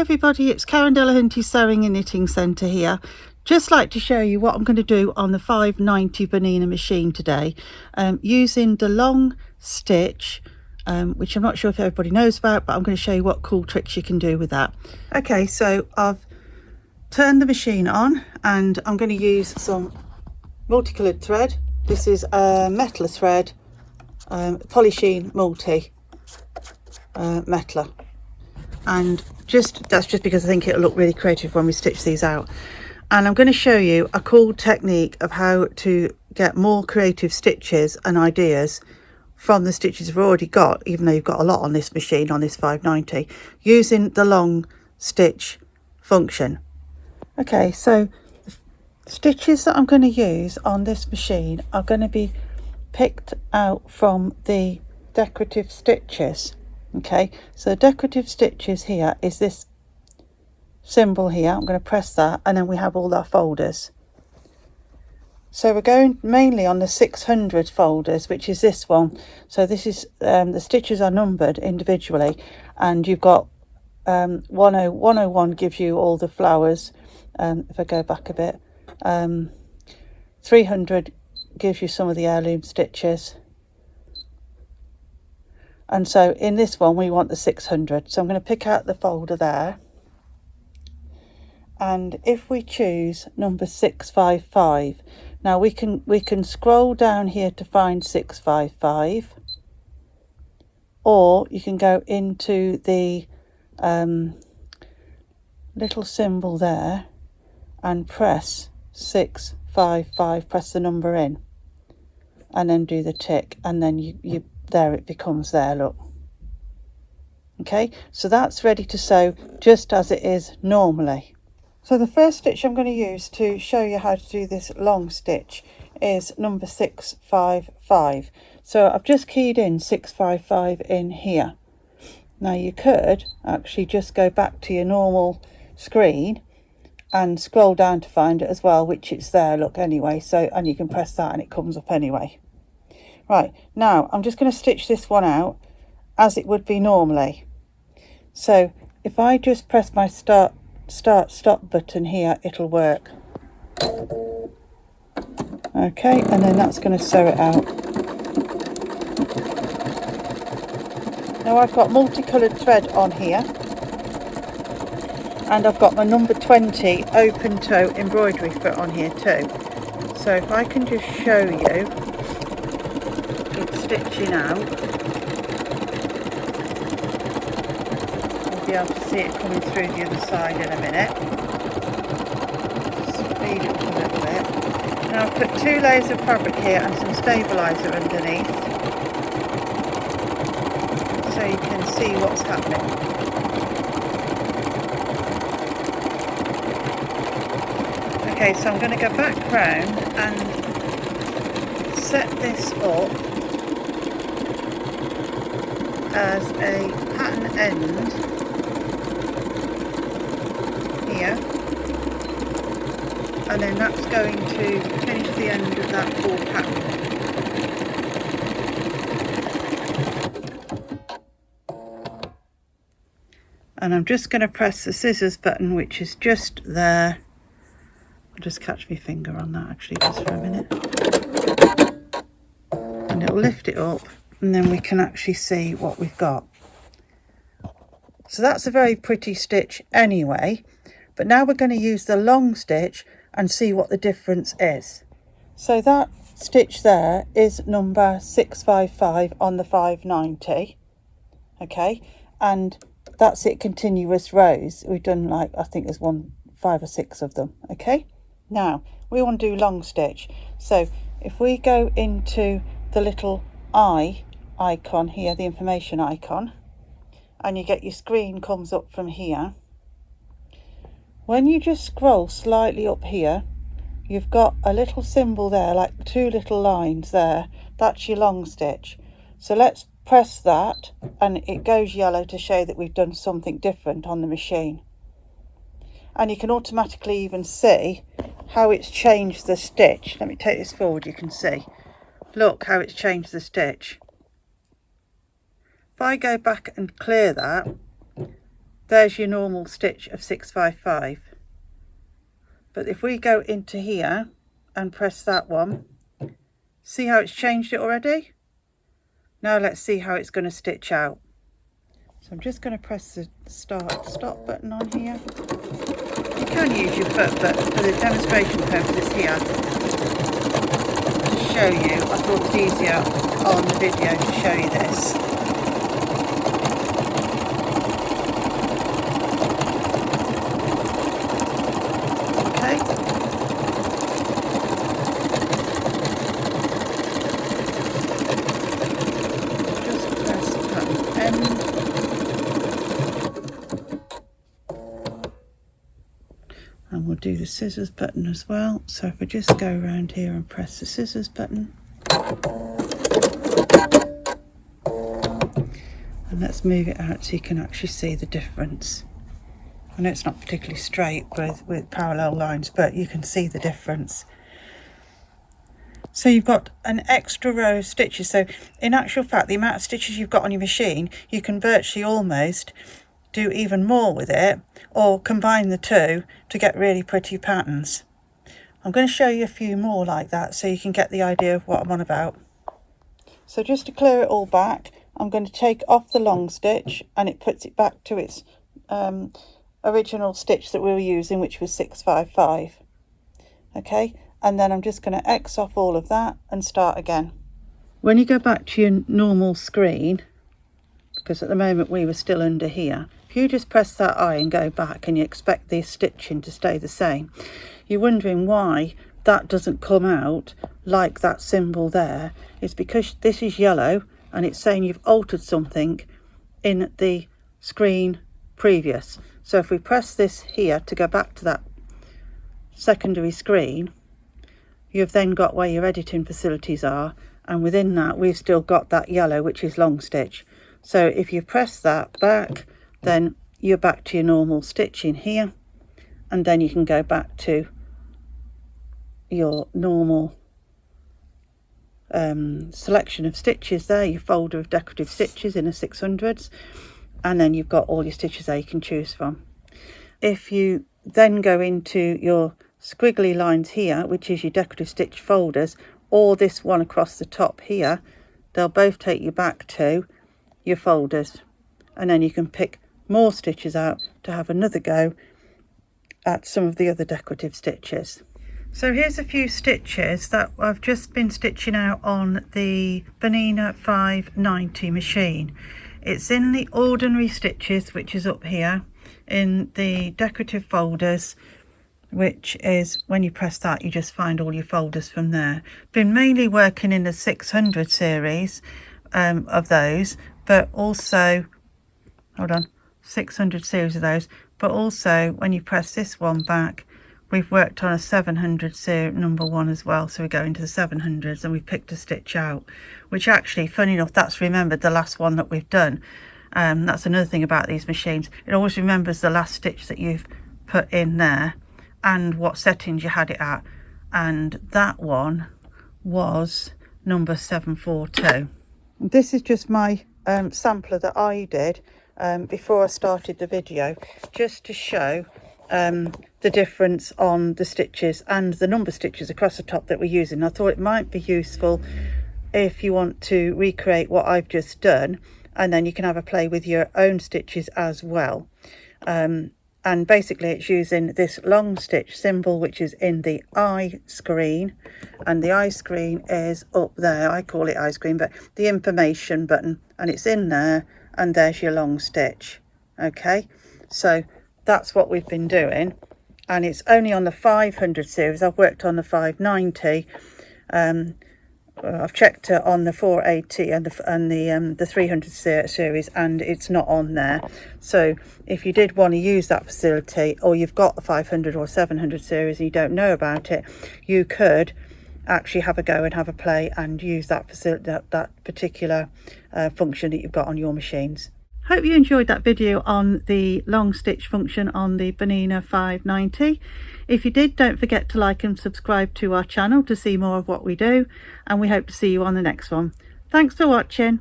everybody, it's Karen Delahunty Sewing and Knitting Centre here. Just like to show you what I'm going to do on the 590 Bernina machine today, using the long stitch, which I'm not sure if everybody knows about, but I'm going to show you what cool tricks you can do with that. Okay, so I've turned the machine on and I'm going to use some multicoloured thread. This is a metal thread, Polysheen multi metaler, and that's just because I think it'll look really creative when we stitch these out. And I'm going to show you a cool technique of how to get more creative stitches and ideas from the stitches you've already got, even though you've got a lot on this machine, on this 590, using the long stitch function. Okay, so the stitches that I'm going to use on this machine are going to be picked out from the decorative stitches. Okay, so the decorative stitches here is this symbol here. I'm going to press that, and then we have all our folders. So we're going mainly on the 600 folders, which is this one. So this is the stitches are numbered individually, and you've got 101 gives you all the flowers. If I go back a bit, 300 gives you some of the heirloom stitches. And so in this one we want the 600, so I'm going to pick out the folder there, and if we choose number 655, now we can scroll down here to find 655, or you can go into the little symbol there and press 655, press the number in and then do the tick, and then you there it becomes there, look. Okay, so that's ready to sew just as it is normally. So the first stitch I'm going to use to show you how to do this long stitch is number 655. So I've just keyed in 655 in here. Now you could actually just go back to your normal screen and scroll down to find it as well, which it's there, look, anyway. So, and you can press that and it comes up anyway. Right, now I'm just going to stitch this one out as it would be normally. So if I just press my start stop button here, it'll work. Okay, and then that's going to sew it out. Now I've got multicoloured thread on here, and I've got my number 20 open toe embroidery foot on here too. So if I can just show you stitching out, you'll be able to see it coming through the other side in a minute. Speed it up a little bit. Now I've put 2 layers of fabric here and some stabiliser underneath, so you can see what's happening. Okay, so I'm going to go back round and set this up as a pattern end here, and then that's going to finish the end of that full pattern. And I'm just going to press the scissors button, which is just there. I'll just catch my finger on that actually just for a minute, and it'll lift it up, and then we can actually see what we've got. So that's a very pretty stitch anyway, but now we're going to use the long stitch and see what the difference is. So that stitch there is number 655 on the 590. Okay, and that's it, continuous rows. We've done, like, I think there's 5 or 6 of them. Okay, now we want to do long stitch. So if we go into the little eye icon here, the information icon, and you get your screen comes up from here, when you just scroll slightly up here, you've got a little symbol there, like 2 little lines there. That's your long stitch. So let's press that, and it goes yellow to show that we've done something different on the machine. And you can automatically even see how it's changed the stitch. Let me take this forward, you can see. Look how it's changed the stitch. If I go back and clear that, there's your normal stitch of 655. But if we go into here and press that one, see how it's changed it already? Now let's see how it's going to stitch out. So I'm just going to press the stop button on here. You can use your foot, but for the demonstration purposes here, to show you, I thought it was easier on the video to show you this. Okay. Just press that end. And we'll do the scissors button as well. So if I just go around here and press the scissors button. And let's move it out so you can actually see the difference. I know it's not particularly straight with parallel lines, but you can see the difference. So you've got an extra row of stitches. So in actual fact, the amount of stitches you've got on your machine, you can virtually almost do even more with it, or combine the two to get really pretty patterns. I'm going to show you a few more like that so you can get the idea of what I'm on about. So just to clear it all back, I'm going to take off the long stitch, and it puts it back to its original stitch that we were using, which was 655. Okay, and then I'm just going to X off all of that and start again. When you go back to your normal screen, because at the moment we were still under here, if you just press that I and go back, and you expect the stitching to stay the same, you're wondering why that doesn't come out like that symbol there. It's because this is yellow and it's saying you've altered something in the screen previous. So if we press this here to go back to that secondary screen, you've then got where your editing facilities are, and within that we've still got that yellow, which is long stitch. So if you press that back, then you're back to your normal stitching here, and then you can go back to your normal selection of stitches there, your folder of decorative stitches in a 600s, and then you've got all your stitches there you can choose from. If you then go into your squiggly lines here, which is your decorative stitch folders, or this one across the top here, they'll both take you back to your folders, and then you can pick more stitches out to have another go at some of the other decorative stitches. So here's a few stitches that I've just been stitching out on the Bernina 590 machine. It's in the ordinary stitches, which is up here in the decorative folders, which is when you press that you just find all your folders from there. Been mainly working in the 600 series of those, but also 600 series of those, but also when you press this one back, we've worked on a 700 series number one as well. So we go into the 700s and we've picked a stitch out, which actually, funny enough, that's remembered the last one that we've done. That's another thing about these machines, it always remembers the last stitch that you've put in there and what settings you had it at, and that one was number 742. This is just my sampler that I did before I started the video, just to show the difference on the stitches and the number stitches across the top that we're using. I thought it might be useful if you want to recreate what I've just done, and then you can have a play with your own stitches as well. And basically it's using this long stitch symbol, which is in the I screen, and the I screen is up there. I call it I screen, but the information button, and it's in there, and there's your long stitch. Okay, so that's what we've been doing, and it's only on the 500 series. I've worked on the 590. I've checked it on the 480 and the 300 series, and it's not on there. So if you did want to use that facility, or you've got the 500 or 700 series and you don't know about it, you could actually have a go and have a play and use that facility, that particular function that you've got on your machines. Hope you enjoyed that video on the long stitch function on the Bernina 590. If you did, don't forget to like and subscribe to our channel to see more of what we do, and we hope to see you on the next one. Thanks for watching.